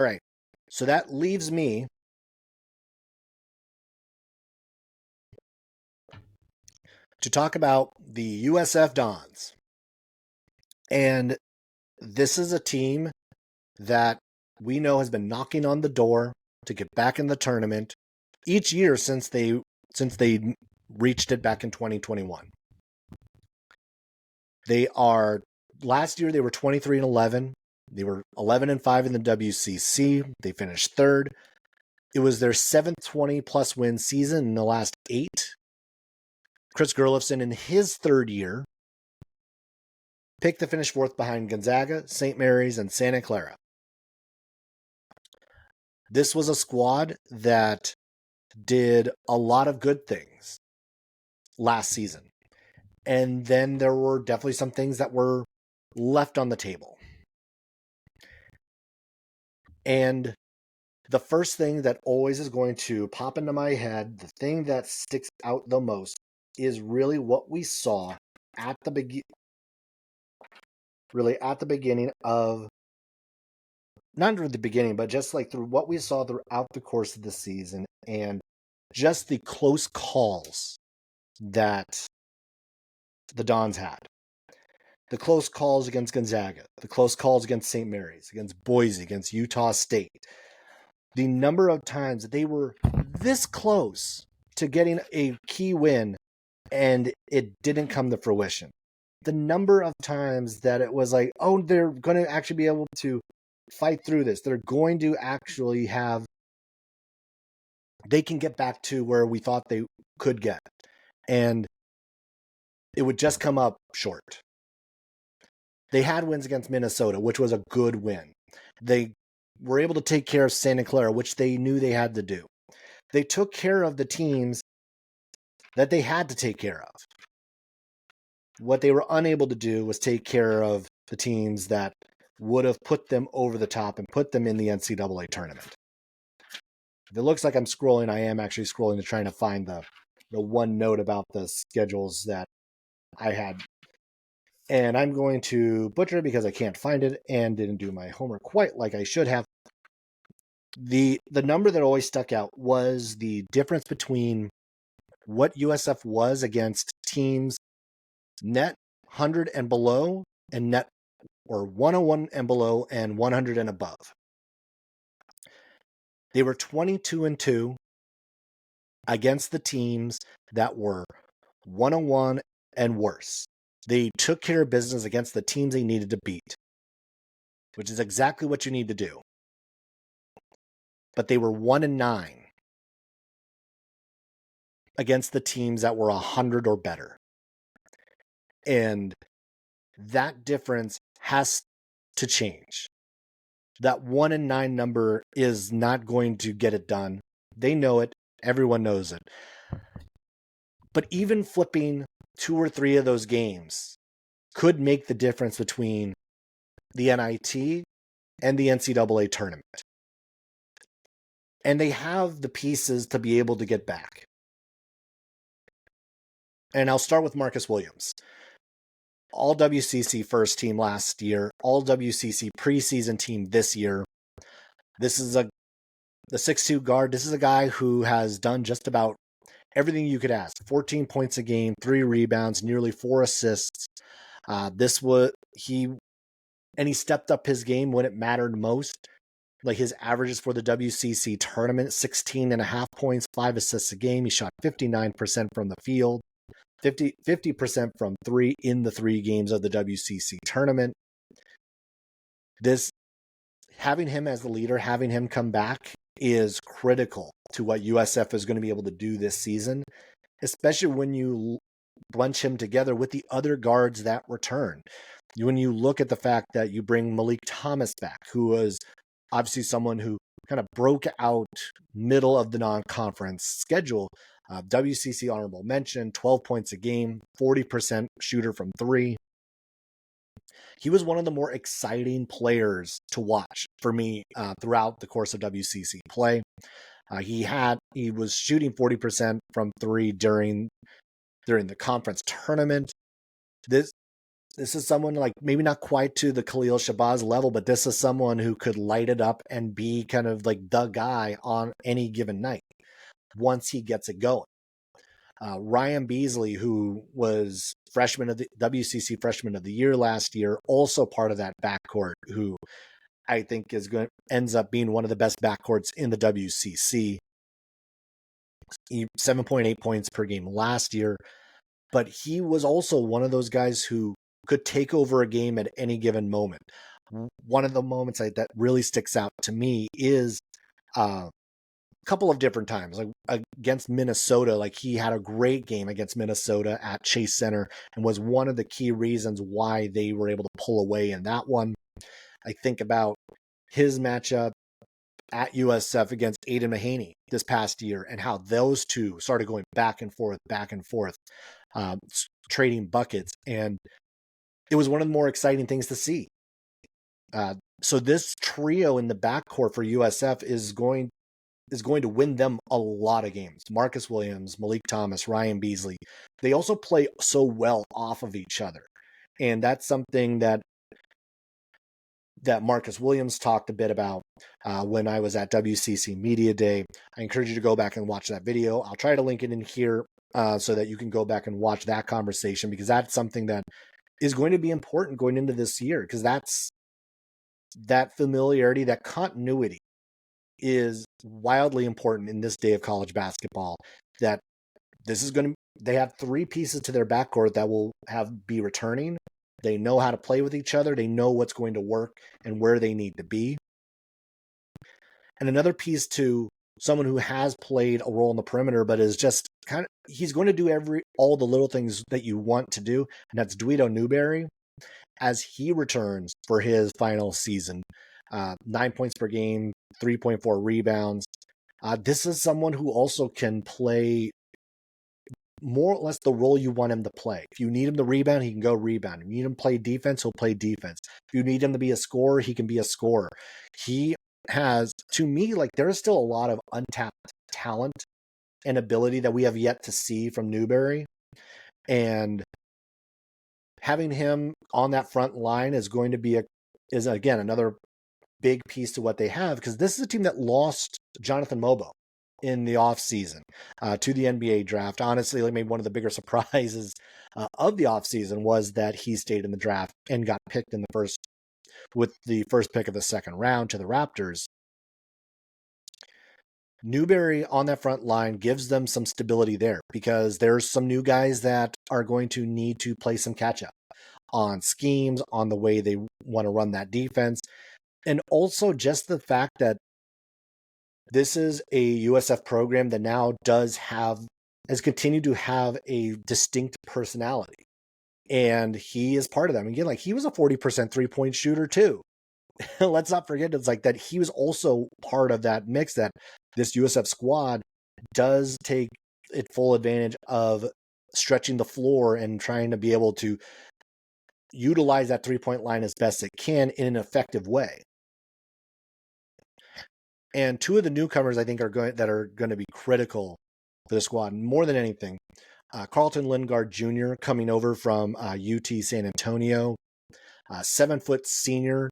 right. So that leaves me to talk about the USF Dons. And this is a team that we know has been knocking on the door to get back in the tournament each year since they reached it back in 2021. They are last year they were 23-11. They were 11-5 in the WCC. They finished third. It was their seventh 20-plus win season in the last 8. Chris Gerlofson, in his third year, picked to finish fourth behind Gonzaga, St. Mary's, and Santa Clara. This was a squad that did a lot of good things last season. And then there were definitely some things that were left on the table. And the first thing that always is going to pop into my head, the thing that sticks out the most, is really what we saw at the beginning of, not at the beginning, but just like through what we saw throughout the course of the season, and just the close calls that the Dons had. The close calls against Gonzaga, the close calls against St. Mary's, against Boise, against Utah State. The number of times that they were this close to getting a key win and it didn't come to fruition. The number of times that it was like, oh, they're going to actually be able to fight through this. They're going to actually they can get back to where we thought they could get. And it would just come up short. They had wins against Minnesota, which was a good win. They were able to take care of Santa Clara, which they knew they had to do. They took care of the teams that they had to take care of. What they were unable to do was take care of the teams that would have put them over the top and put them in the NCAA tournament. If it looks like I'm scrolling, I am actually scrolling to trying to find the one note about the schedules that I had. And I'm going to butcher it because I can't find it and didn't do my homework quite like I should have. The number that always stuck out was the difference between what USF was against teams net 100 and below and net or 101 and below and 100 and above. They were 22-2 against the teams that were 101 and worse. They took care of business against the teams they needed to beat, which is exactly what you need to do. But they were 1-9 against the teams that were 100 or better. And that difference has to change. That 1-9 number is not going to get it done. They know it. Everyone knows it. But even flipping 2 or 3 of those games could make the difference between the NIT and the NCAA tournament. And they have the pieces to be able to get back. And I'll start with Marcus Williams. All WCC first team last year, all WCC preseason team this year. This is the 6'2" guard. This is a guy who has done just about everything you could ask. 14 points a game, 3 rebounds, nearly 4 assists. He stepped up his game when it mattered most. Like his averages for the WCC tournament, 16.5 points, 5 assists a game. He shot 59% from the field, 50% from 3 in the 3 games of the WCC tournament. Having him as the leader, having him come back is critical to what USF is going to be able to do this season, especially when you bunch him together with the other guards that return. When you look at the fact that you bring Malik Thomas back, who was obviously someone who kind of broke out middle of the non-conference schedule. WCC honorable mention, 12 points a game, 40% shooter from 3. He was one of the more exciting players to watch for me throughout the course of WCC play. He was shooting 40% from 3 during the conference tournament. This is someone like maybe not quite to the Khalil Shabazz level, but this is someone who could light it up and be kind of like the guy on any given night once he gets it going. Ryan Beasley, who was freshman of the WCC freshman of the year last year, also part of that backcourt, who I think ends up being one of the best backcourts in the WCC. 7.8 points per game last year, but he was also one of those guys who could take over a game at any given moment. One of the moments that really sticks out to me is a couple of different times, like against Minnesota. Like he had a great game against Minnesota at Chase Center and was one of the key reasons why they were able to pull away in that one. I think about his matchup at USF against Aiden Mahaney this past year and how those two started going back and forth, trading buckets. And it was one of the more exciting things to see. So this trio in the backcourt for USF is going to win them a lot of games. Marcus Williams, Malik Thomas, Ryan Beasley. They also play so well off of each other. And that's something that Marcus Williams talked a bit about when I was at WCC Media Day. I encourage you to go back and watch that video. I'll try to link it in here so that you can go back and watch that conversation, because that's something that is going to be important going into this year, because that familiarity, that continuity is wildly important in this day of college basketball. That they have three pieces to their backcourt that will be returning. They know how to play with each other. They know what's going to work and where they need to be. And another piece to someone who has played a role in the perimeter, but is just he's going to do all the little things that you want to do. And that's Dweedo Newberry as he returns for his final season. 9 points per game, 3.4 rebounds. This is someone who also can play more or less the role you want him to play. If you need him to rebound, he can go rebound. If you need him to play defense, he'll play defense. If you need him to be a scorer, he can be a scorer. He has, to me, like there is still a lot of untapped talent and ability that we have yet to see from Newberry. And having him on that front line is going to be again another big piece to what they have, because this is a team that lost Jonathan Mobo in the offseason to the NBA draft. Honestly, like maybe one of the bigger surprises of the offseason was that he stayed in the draft and got picked with the first pick of the second round to the Raptors. Newberry on that front line gives them some stability there, because there's some new guys that are going to need to play some catch up on schemes, on the way they want to run that defense. And also just the fact that this is a USF program that now has continued to have a distinct personality. And he is part of that. Again, like he was a 40% 3-point shooter too. Let's not forget, it's like that he was also part of that mix, that this USF squad does take full advantage of stretching the floor and trying to be able to utilize that 3-point line as best it can in an effective way. And two of the newcomers I think are going to be critical for the squad more than anything. Carlton Lingard Jr. coming over from UT San Antonio, 7-foot senior.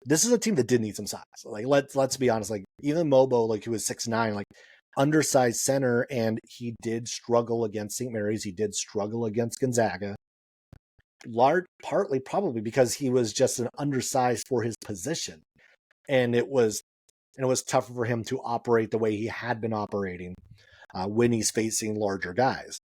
This is a team that did need some size. Like let's be honest. Like even Mobo, like he was 6'9", like undersized center, and he did struggle against St. Mary's. He did struggle against Gonzaga. Partly probably because he was just an undersized for his position, and it was tougher for him to operate the way he had been operating when he's facing larger guys.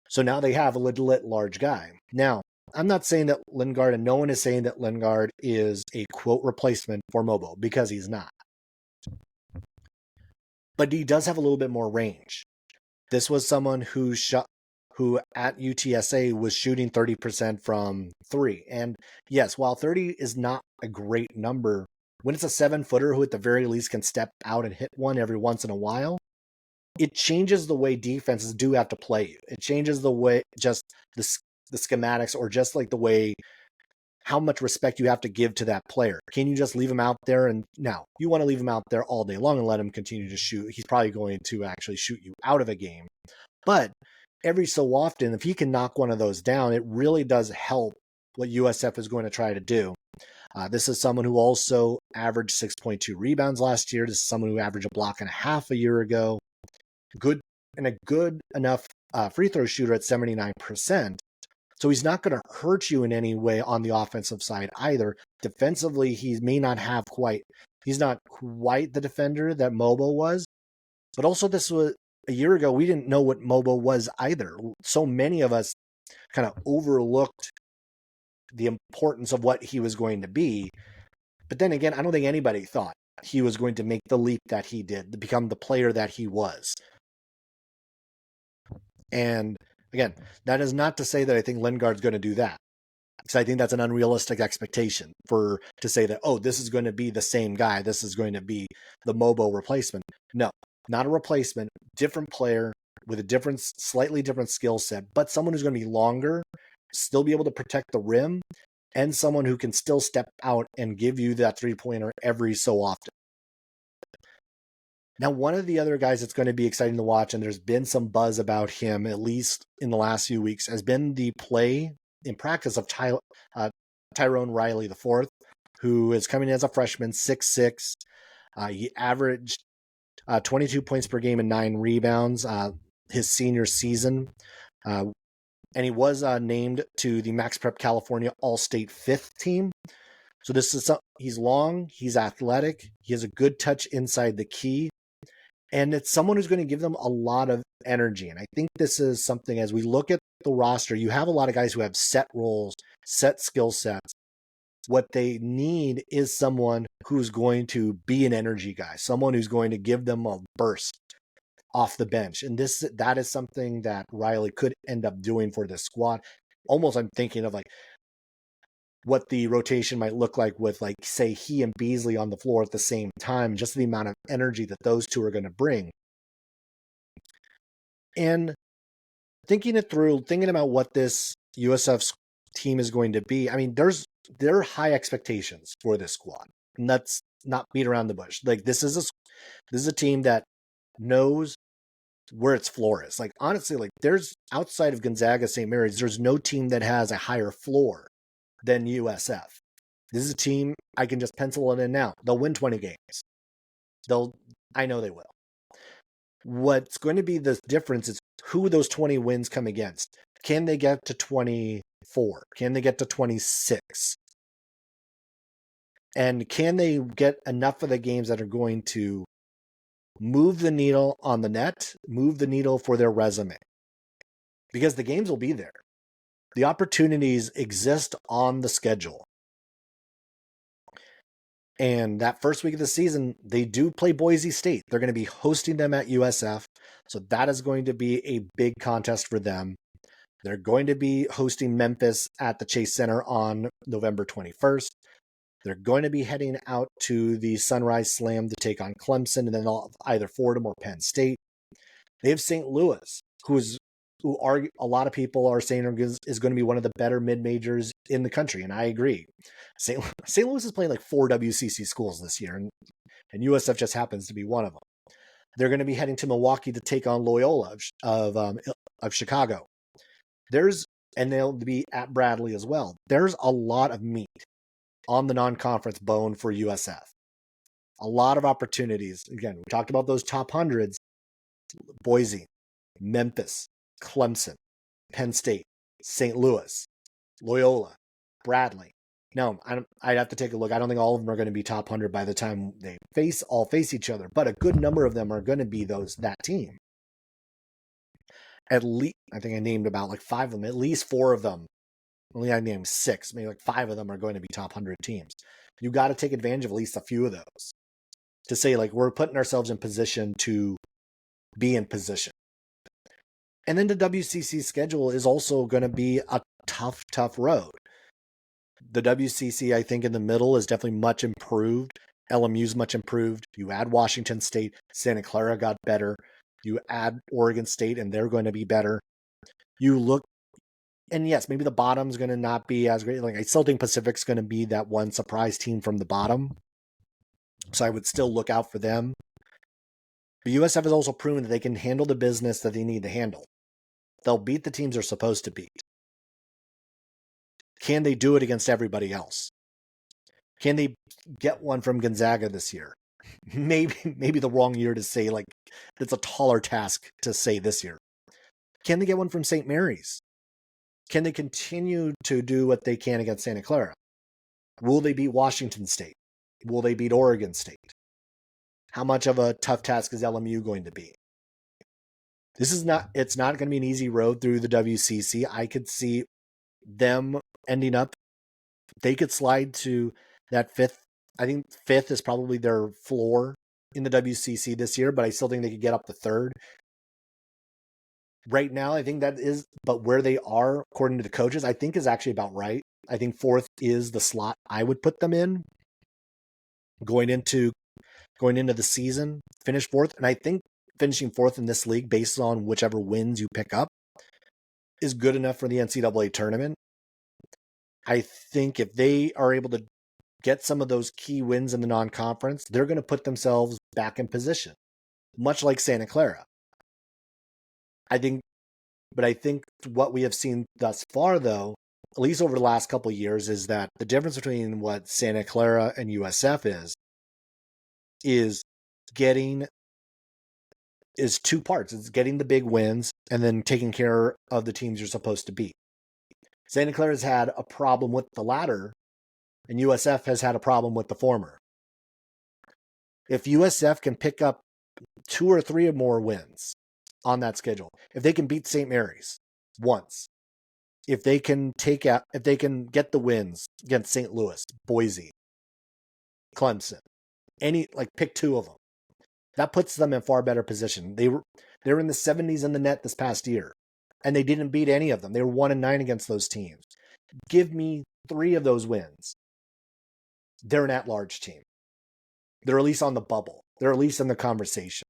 So now they have a legit large guy. Now, I'm not saying that Lingard, and no one is saying that Lingard is a quote replacement for Mobo, because he's not. But he does have a little bit more range. This was someone who at UTSA was shooting 30% from 3. And yes, while 30 is not a great number, when it's a 7-footer who at the very least can step out and hit one every once in a while, it changes the way defenses do have to play you. It changes the way, just the schematics, or just like the way, how much respect you have to give to that player. Can you just leave him out there? And now you want to leave him out there all day long and let him continue to shoot. He's probably going to actually shoot you out of a game. But every so often, if he can knock one of those down, it really does help what USF is going to try to do. This is someone who also averaged 6.2 rebounds last year. This is someone who averaged a block and a half a year ago. Good and a good enough free throw shooter at 79%. So he's not going to hurt you in any way on the offensive side either. Defensively, he may not have he's not quite the defender that Mobo was. But also this was a year ago, we didn't know what Mobo was either. So many of us kind of overlooked the importance of what he was going to be. But then again, I don't think anybody thought he was going to make the leap that he did, to become the player that he was. And again, that is not to say that I think Lingard's going to do that. Because I think that's an unrealistic expectation to say that, oh, this is going to be the same guy. This is going to be the Mobo replacement. No, not a replacement. Different player with a slightly different skill set, but someone who's going to be longer, still be able to protect the rim, and someone who can still step out and give you that three-pointer every so often. Now, one of the other guys that's going to be exciting to watch, and there's been some buzz about him, at least in the last few weeks, has been the play in practice of Tyrone Riley IV, who is coming as a freshman, 6'6". He averaged 22 points per game and 9 rebounds his senior season. And he was named to the Max Prep California All-State 5th team. So he's long, he's athletic, he has a good touch inside the key. And it's someone who's going to give them a lot of energy. And I think this is something, as we look at the roster, you have a lot of guys who have set roles, set skill sets. What they need is someone who's going to be an energy guy, someone who's going to give them a burst off the bench. And that is something that Riley could end up doing for this squad. Almost I'm thinking of like what the rotation might look like with, like, say, he and Beasley on the floor at the same time, just the amount of energy that those two are going to bring. And thinking it through, thinking about what this USF team is going to be, I mean, there are high expectations for this squad. And let's not beat around the bush. Like, this is a team that knows where its floor is. Like, honestly, like, there's, outside of Gonzaga, St. Mary's, there's no team that has a higher floor than USF. This is a team, I can just pencil it in now. They'll win 20 games. I know they will. What's going to be the difference is who those 20 wins come against. Can they get to 24? Can they get to 26? And can they get enough of the games that are going to move the needle on the net, move the needle for their resume? Because the games will be there. The opportunities exist on the schedule. And that first week of the season, they do play Boise State. They're going to be hosting them at USF. So that is going to be a big contest for them. They're going to be hosting Memphis at the Chase Center on November 21st. They're going to be heading out to the Sunrise Slam to take on Clemson, and then either Fordham or Penn State. They have St. Louis, who a lot of people are saying is going to be one of the better mid-majors in the country, and I agree. St. Louis is playing like 4 WCC schools this year, and USF just happens to be one of them. They're going to be heading to Milwaukee to take on Loyola of Chicago. And they'll be at Bradley as well. There's a lot of meat on the non-conference bone for USF. A lot of opportunities. Again, we talked about those top hundreds. Boise, Memphis, Clemson, Penn State, St. Louis, Loyola, Bradley. Now, I'd have to take a look. I don't think all of them are going to be top 100 by the time they all face each other, but a good number of them are going to be that team. At least, I think I named about like 5 of them. At least 4 of them. Only I named 6. Maybe like 5 of them are going to be top 100 teams. You got to take advantage of at least a few of those to say, like, we're putting ourselves in position to be in position. And then the WCC schedule is also going to be a tough road. The WCC, I think, in the middle is definitely much improved. LMU's much improved. You add Washington State, Santa Clara got better. You add Oregon State, and they're going to be better. You look, and yes, maybe the bottom's going to not be as great. Like, I still think Pacific's going to be that one surprise team from the bottom. So I would still look out for them. But USF has also proven that they can handle the business that they need to handle. They'll beat the teams they're supposed to beat. Can they do it against everybody else? Can they get one from Gonzaga this year? Maybe the wrong year to say, like, it's a taller task to say this year. Can they get one from St. Mary's? Can they continue to do what they can against Santa Clara? Will they beat Washington State? Will they beat Oregon State? How much of a tough task is LMU going to be? It's not going to be an easy road through the WCC. I could see them ending up, they could slide to that fifth. I think fifth is probably their floor in the WCC this year, but I still think they could get up to third. Right now, I think that is, but where they are, according to the coaches, I think is actually about right. I think fourth is the slot I would put them in going into the season, finish fourth. And I think finishing fourth in this league based on whichever wins you pick up is good enough for the NCAA tournament. I think if they are able to get some of those key wins in the non-conference, they're going to put themselves back in position, much like Santa Clara. I think what we have seen thus far, though, at least over the last couple of years, is that the difference between what Santa Clara and USF is two parts. It's getting the big wins and then taking care of the teams you're supposed to beat. Santa Clara has had a problem with the latter, and USF has had a problem with the former. If USF can pick up 2 or 3 or more wins on that schedule, if they can beat St. Mary's once, if they can get the wins against St. Louis, Boise, Clemson, pick 2 of them, that puts them in far better position. They were in the 70s in the net this past year, and they didn't beat any of them. They were 1-9 against those teams. Give me 3 of those wins. They're an at-large team. They're at least on the bubble. They're at least in the conversation.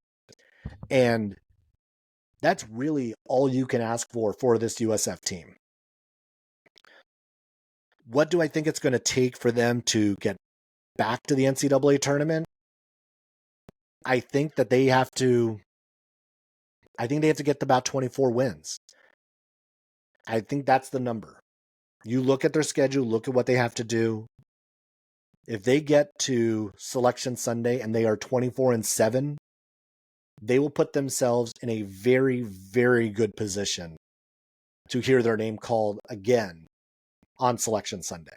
And that's really all you can ask for this USF team. What do I think it's going to take for them to get back to the NCAA tournament? I think that they have to get to about 24 wins. I think that's the number. You look at their schedule, look at what they have to do. If they get to Selection Sunday and they are 24-7, they will put themselves in a very, very good position to hear their name called again on Selection Sunday.